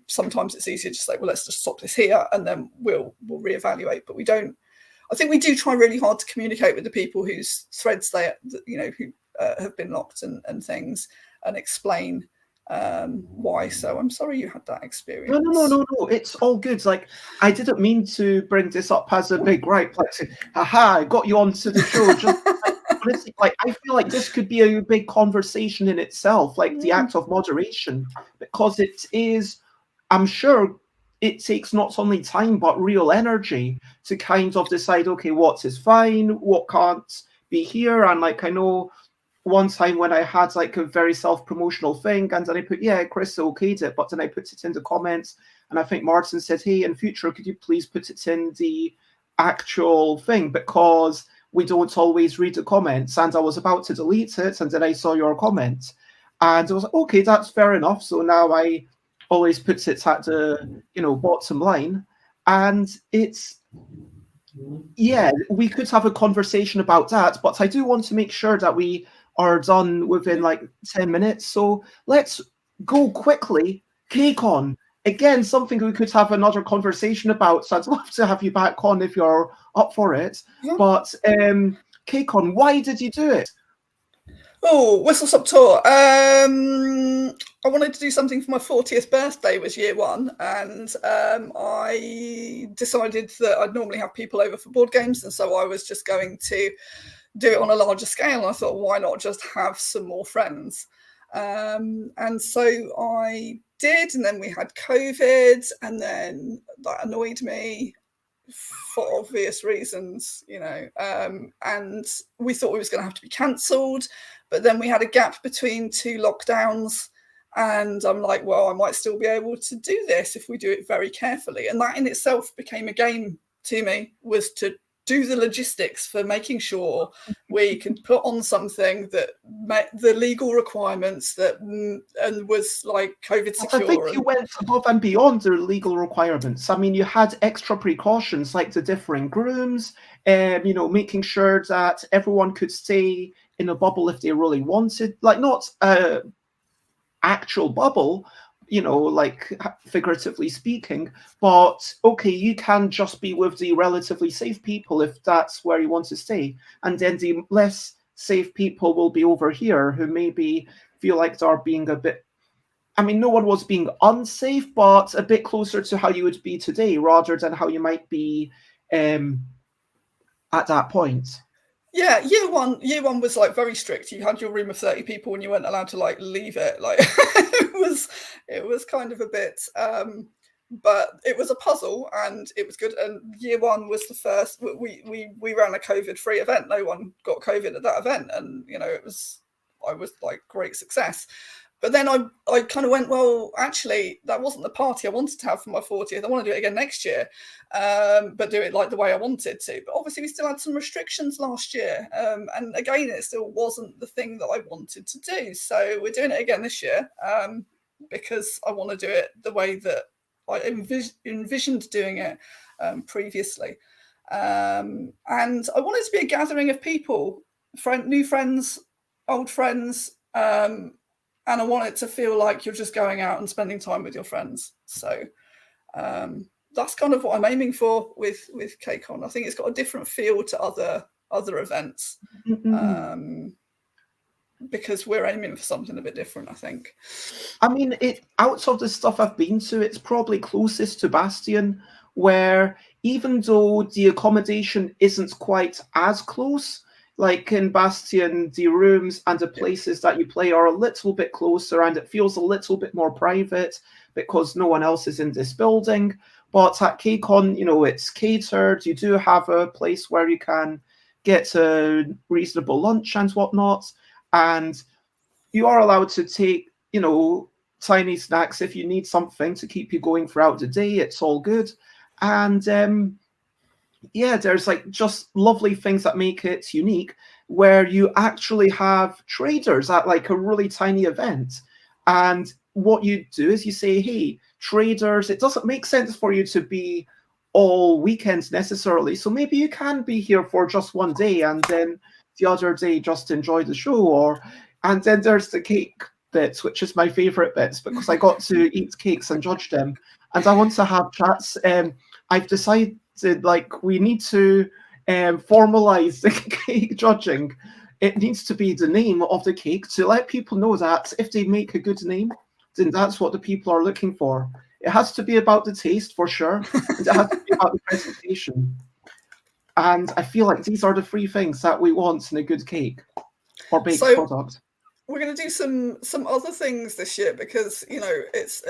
sometimes it's easier to say, well, let's just stop this here and then we'll reevaluate. But we don't. I think we do try really hard to communicate with the people whose threads they, you know, who have been locked and things, and explain why. So I'm sorry you had that experience. No, it's all good. Like, I didn't mean to bring this up as a big gripe, like, haha, I got you onto the show. Just honestly, like, I feel like this could be a big conversation in itself, like the act of moderation, because it is, I'm sure it takes not only time but real energy to kind of decide, okay, what is fine, what can't be here. And like, I know one time when I had like a very self-promotional thing, and then I put, yeah, Chris okayed it, but then I put it in the comments, and I think Martin said, hey, in future, could you please put it in the actual thing, because we don't always read the comments. And I was about to delete it, and then I saw your comment, and I was like, okay, that's fair enough. So now I always put it at the, you know, bottom line. And it's, yeah, we could have a conversation about that, but I do want to make sure that we are done within like 10 minutes. So let's go quickly. KCON, again, something we could have another conversation about. So I'd love to have you back on if you're up for it. Yeah. But KCON, why did you do it? Oh, Whistle Stop Tour. I wanted to do something for my 40th birthday, was year one, and I decided that I'd normally have people over for board games, and so I was just going to do it on a larger scale. And I thought, why not just have some more friends? And so I did, and then we had COVID, and then that annoyed me for obvious reasons, you know, and we thought we was going to have to be cancelled, but then we had a gap between two lockdowns, and I'm like, well, I might still be able to do this if we do it very carefully. And that in itself became a game to me, was to do the logistics for making sure we could put on something that met the legal requirements, that and was like COVID secure. I think you went above and beyond the legal requirements. I mean, you had extra precautions like the different rooms, you know, making sure that everyone could stay in a bubble if they really wanted, like not an actual bubble, you know, like figuratively speaking, but okay, you can just be with the relatively safe people if that's where you want to stay. And then the less safe people will be over here who maybe feel like they're being a bit, I mean, no one was being unsafe, but a bit closer to how you would be today rather than how you might be at that point. Yeah, year one was like very strict. You had your room of 30 people and you weren't allowed to like leave it. Like it was kind of a bit, but it was a puzzle and it was good. And year one was the first, we ran a COVID-free event. No one got COVID at that event. And, you know, I was like great success. But then I kind of went, well, actually, that wasn't the party I wanted to have for my 40th. I want to do it again next year, but do it like the way I wanted to. But obviously, we still had some restrictions last year. And again, it still wasn't the thing that I wanted to do. So we're doing it again this year because I want to do it the way that I envisioned doing it previously. And I want it to be a gathering of people, new friends, old friends, and I want it to feel like you're just going out and spending time with your friends. So that's kind of what I'm aiming for with KCON. I think it's got a different feel to other events because we're aiming for something a bit different, I think. I mean, out of the stuff I've been to, it's probably closest to Bastion, where even though the accommodation isn't quite as close, like in Bastion, the rooms and the places that you play are a little bit closer, and it feels a little bit more private because no one else is in this building. But at KCON, it's catered. You do have a place where you can get a reasonable lunch and whatnot, and you are allowed to take, tiny snacks if you need something to keep you going throughout the day. It's all good. And there's like just lovely things that make it unique, where you actually have traders at like a really tiny event. And what you do is you say, hey, traders, it doesn't make sense for you to be all weekends necessarily. So maybe you can be here for just one day and then the other day just enjoy the show. And then there's the cake bits, which is my favorite bits because I got to eat cakes and judge them. And I want to have chats. I've decided like we need to formalize the cake judging. It needs to be the name of the cake to let people know that if they make a good name, then that's what the people are looking for. It has to be about the taste for sure, and it has to be about the presentation. And I feel like these are the three things that we want in a good cake or baked product. We're going to do some other things this year because it's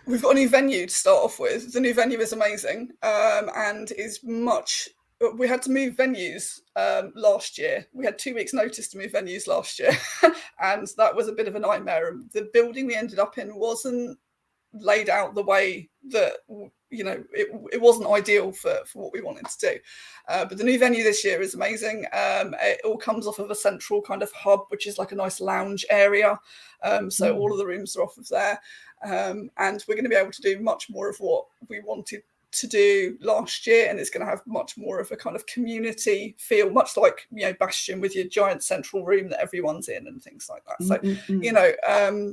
we've got a new venue to start off with. The new venue is amazing and is much. We had to move venues last year. We had 2 weeks' notice to move venues last year, and that was a bit of a nightmare. The building we ended up in wasn't laid out the way that it wasn't ideal for what we wanted to do. But the new venue this year is amazing. It all comes off of a central kind of hub, which is like a nice lounge area. So all of the rooms are off of there, and we're going to be able to do much more of what we wanted to do last year, and it's going to have much more of a kind of community feel, much like Bastion with your giant central room that everyone's in and things like that. So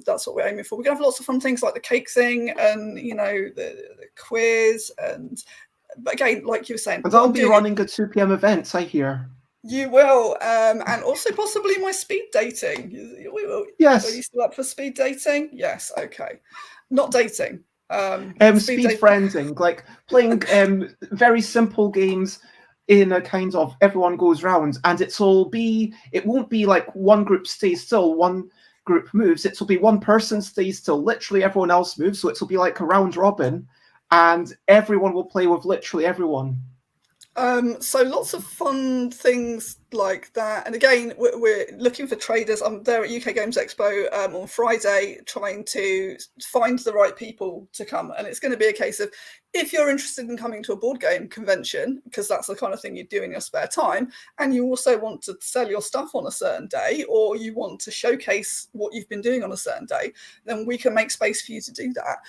that's what we're aiming for. We're going to have lots of fun things like the cake thing and the quiz, but again, like you were saying, and I'll be running a 2 p.m. event, I hear. You will, and also possibly my speed dating. Yes. Are you still up for speed dating? Yes. Okay. Not dating. Speed friending, like playing very simple games in a kind of everyone goes round, and it won't be like one group stays still, one group moves. It'll be one person stays still, literally everyone else moves. So it'll be like a round robin, and everyone will play with literally everyone. So lots of fun things like that. And again, we're looking for traders. I'm there at UK Games Expo on Friday trying to find the right people to come. And it's going to be a case of, if you're interested in coming to a board game convention, because that's the kind of thing you do in your spare time, and you also want to sell your stuff on a certain day, or you want to showcase what you've been doing on a certain day, then we can make space for you to do that.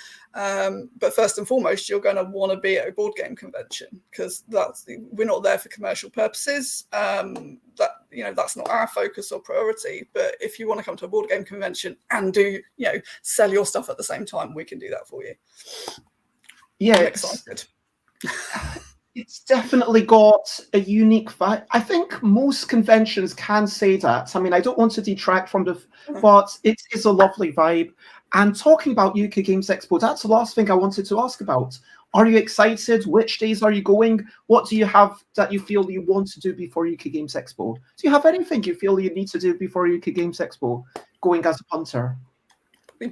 But first and foremost, you're going to want to be at a board game convention, because we're not there for commercial purposes. That's not our focus or priority. But if you want to come to a board game convention and do sell your stuff at the same time, we can do that for you. Yeah, I'm excited. It's definitely got a unique vibe. I think most conventions can say that. I mean, I don't want to detract from but it is a lovely vibe. And talking about UK Games Expo, that's the last thing I wanted to ask about. Are you excited? Which days are you going? What do you have that you feel you want to do before UK Games Expo? Do you have anything you feel you need to do before UK Games Expo, going as a punter?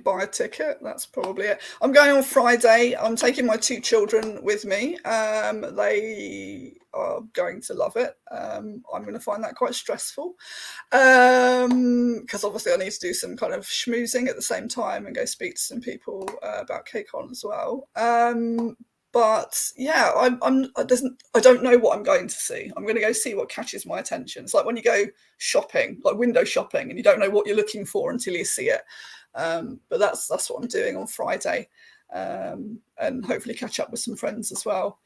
Buy a ticket. That's probably it. I'm going on Friday. I'm taking my 2 children with me. They are going to love it. I'm going to find that quite stressful because obviously I need to do some kind of schmoozing at the same time and go speak to some people about KCON as well. But yeah, I don't know what I'm going to see. I'm going to go see what catches my attention. It's like when you go shopping, like window shopping, and you don't know what you're looking for until you see it. But that's what I'm doing on Friday, and hopefully catch up with some friends as well,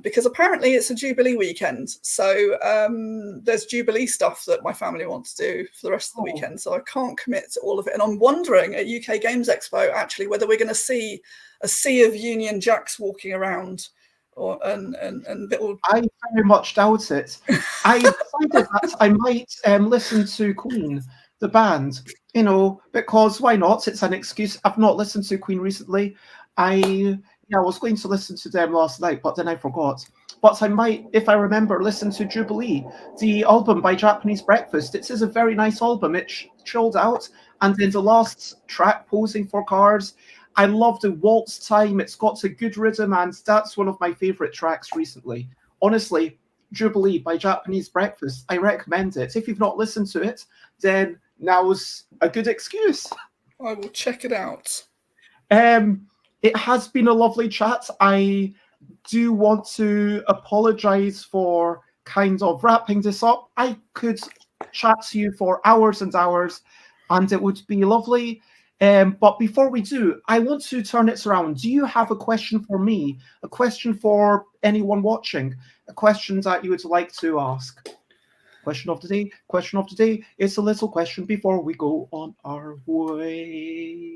because apparently it's a Jubilee weekend. So there's Jubilee stuff that my family wants to do for the rest of the weekend. So I can't commit to all of it. And I'm wondering at UK Games Expo actually whether we're going to see a sea of Union Jacks walking around. And I very much doubt it. I decided that I might listen to Queen, the band, because why not? It's an excuse. I've not listened to Queen recently. I Yeah, I was going to listen to them last night, but then I forgot. But I might, if I remember, listen to Jubilee, the album by Japanese Breakfast. It is a very nice album. It's chilled out. And then the last track, Posing for Cars, I love the waltz time. It's got a good rhythm, and that's one of my favorite tracks recently. Honestly, Jubilee by Japanese Breakfast, I recommend it. If you've not listened to it, then now's a good excuse. I will check it out. It has been a lovely chat. I do want to apologize for kind of wrapping this up. I could chat to you for hours and hours, and it would be lovely. But before we do, I want to turn it around. Do you have a question for me? A question for anyone watching? A question that you would like to ask? Question of the day. Question of the day. It's a little question before we go on our way.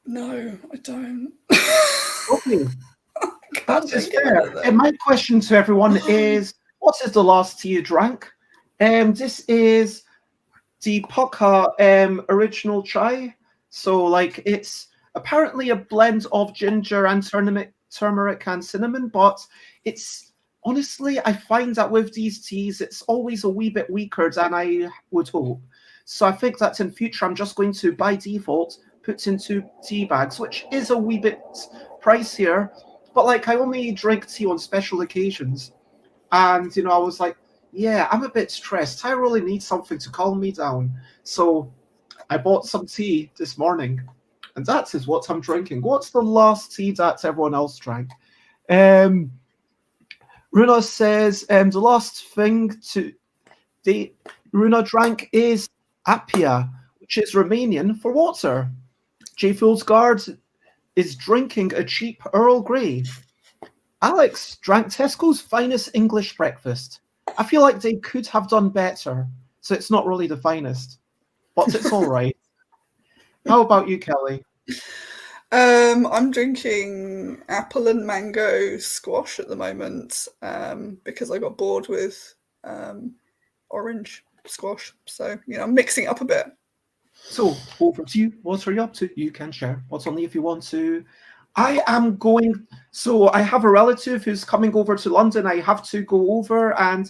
No, I don't. Okay. That is fair. And my question to everyone is, what is the last tea you drank? This is the Pukka original chai. So, like, it's apparently a blend of ginger and turmeric and cinnamon, but it's honestly, I find that with these teas, it's always a wee bit weaker than I would hope. So I think that in future, I'm just going to, by default, put into tea bags, which is a wee bit pricier. But like, I only drink tea on special occasions. And, I was like, yeah, I'm a bit stressed. I really need something to calm me down. So I bought some tea this morning. And that is what I'm drinking. What's the last tea that everyone else drank? Runa says, the last thing Runa drank is Apia, which is Romanian for water. J. Foolsguard is drinking a cheap Earl Grey. Alex drank Tesco's finest English breakfast. I feel like they could have done better, so it's not really the finest, but it's all right. How about you, Kelly? I'm drinking apple and mango squash at the moment because I got bored with orange squash. So, I'm mixing it up a bit. So, over to you. What are you up to? You can share. What's only if you want to. I am going. So, I have a relative who's coming over to London. I have to go over and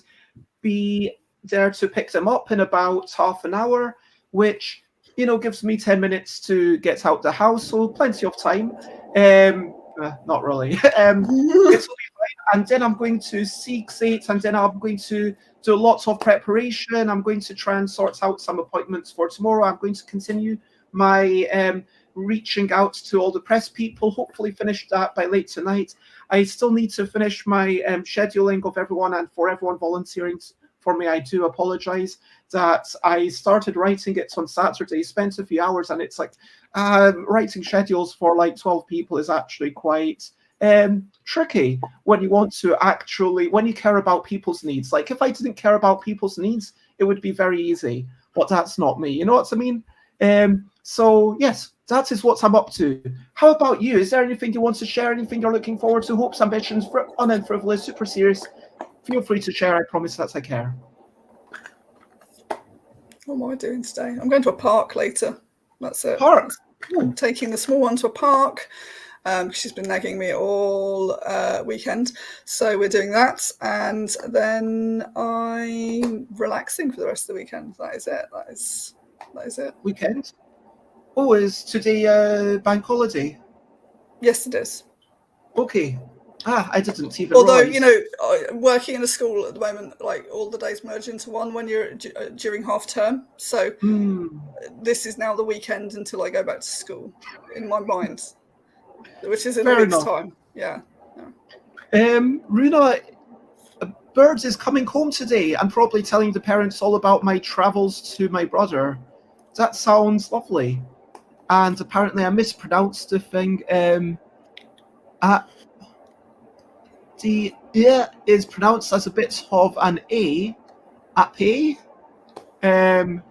be there to pick them up in about half an hour, which, gives me 10 minutes to get out the house. So, plenty of time. Not really. It's will be fine. And then I'm going to seek it, and then I'm going to do lots of preparation. I'm going to try and sort out some appointments for tomorrow. I'm going to continue my reaching out to all the press people, hopefully finish that by late tonight. I still need to finish my scheduling of everyone, and for everyone volunteering for me, I do apologize that I started writing it on Saturday, spent a few hours, and it's like writing schedules for like 12 people is actually quite tricky when you want to when you care about people's needs. Like, if I didn't care about people's needs, it would be very easy, but that's not me. You know what I mean? So yes, that is what I'm up to. How about you? Is there anything you want to share? Anything you're looking forward to? Hopes, ambitions, fun and frivolous, super serious? Feel free to share. I promise that I care. What am I doing today? I'm going to a park later. That's it. Park. I'm taking the small one to a park. She's been nagging me all weekend, so we're doing that, and then I'm relaxing for the rest of the weekend. That is it. That is it. Weekend. Oh, is today bank holiday? Yes, it is. Okay. I didn't even Although, realize. Working in a school at the moment, like, all the days merge into one when you're during half term. So this is now the weekend until I go back to school in my mind, which is in a week's time. Yeah. Runa, Birds is coming home today. I'm probably telling the parents all about my travels to my brother. That sounds lovely. And apparently I mispronounced the thing. The is pronounced as a bit of an A. Ape. I'm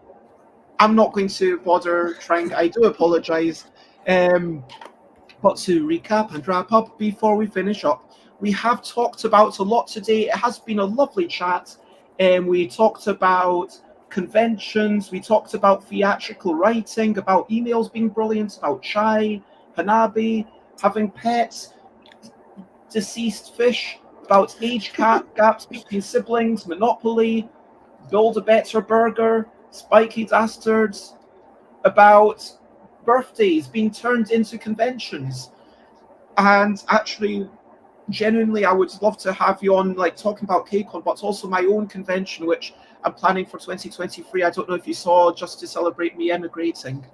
not going to bother trying. I do apologize. But to recap and wrap up before we finish up, we have talked about a lot today. It has been a lovely chat. We talked about conventions. We talked about theatrical writing, about emails being brilliant, about chai, Hanabi. having pets, deceased fish, about age gaps between siblings, Monopoly, Build a Better Burger, Spiky Dastards, about birthdays being turned into conventions. And actually, genuinely, I would love to have you on, like, talking about KCON, but also my own convention, which I'm planning for 2023. I don't know if you saw, just to celebrate me emigrating.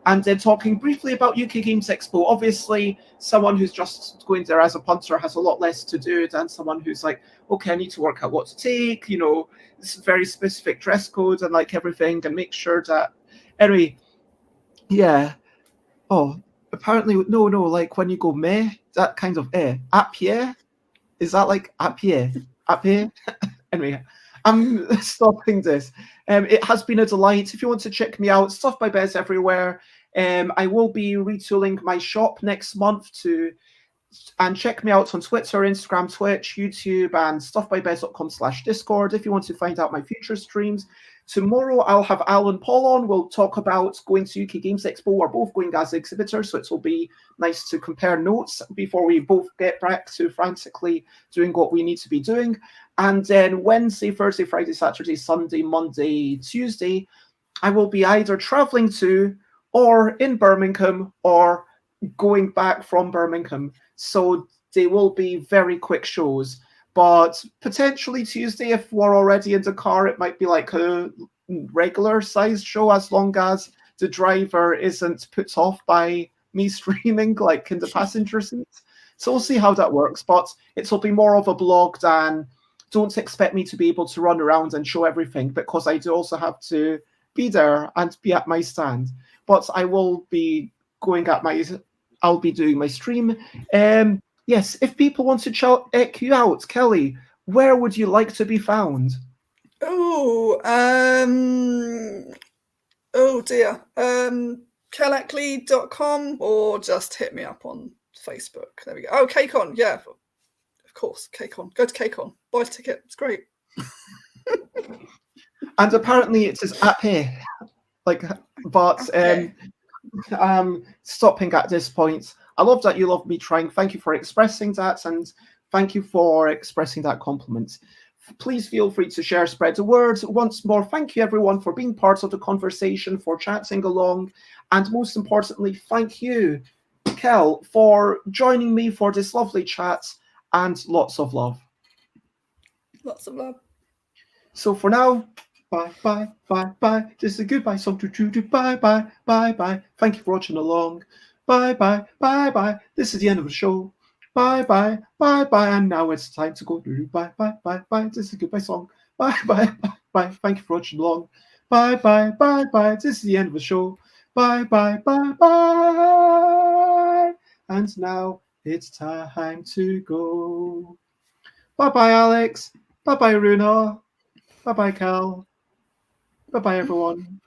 And then talking briefly about UK Games Expo. Obviously, someone who's just going there as a punter has a lot less to do than someone who's like, okay, I need to work out what to take, you know, this very specific dress code and like everything, and make sure that, anyway, yeah. Oh, apparently, no, like when you go meh, that kind of à pied, is that like à pied? À pied? Anyway, I'm stopping this. It has been a delight. If you want to check me out, Stuff by Bez everywhere. I will be retooling my shop next month and check me out on Twitter, Instagram, Twitch, YouTube, and stuffbybez.com/Discord if you want to find out my future streams. Tomorrow I'll have Alan Paul on. We'll talk about going to UK Games Expo. We're both going as exhibitors, so it will be nice to compare notes before we both get back to frantically doing what we need to be doing. And then Wednesday, Thursday, Friday, Saturday, Sunday, Monday, Tuesday, I will be either traveling to or in Birmingham or going back from Birmingham. So they will be very quick shows. But potentially Tuesday, if we're already in the car, it might be like a regular sized show, as long as the driver isn't put off by me streaming like in the passenger seats. So we'll see how that works. But it'll be more of a blog than, don't expect me to be able to run around and show everything, because I do also have to be there and be at my stand. But I will be I'll be doing my stream. Yes, if people want to check you out, Kelly, where would you like to be found? Oh dear. KelEckley.com, or just hit me up on Facebook. There we go. Oh, KCON, yeah, of course, KCON. Go to KCON, buy a ticket. It's great. And apparently it is up here. Like, but stopping at this point. I love that you love me trying. Thank you for expressing that, and thank you for expressing that compliment. Please feel free to share, spread the word. Once more, thank you everyone for being part of the conversation, for chatting along, and most importantly, thank you, Kel, for joining me for this lovely chat, and lots of love. Lots of love. So for now, bye, bye, bye, bye. This is a goodbye song to do. Bye, bye, bye, bye. Thank you for watching along. Bye, bye, bye, bye. This is the end of the show. Bye, bye, bye, bye. And now it's time to go. Bye, bye, bye, bye. This is a goodbye song. Bye, bye, bye, bye. Thank you for watching along. Bye, bye, bye, bye. This is the end of the show. Bye, bye, bye, bye. And now it's time to go. Bye, bye, Alex. Bye, bye, Runa. Bye-bye, Cal. Bye-bye, everyone.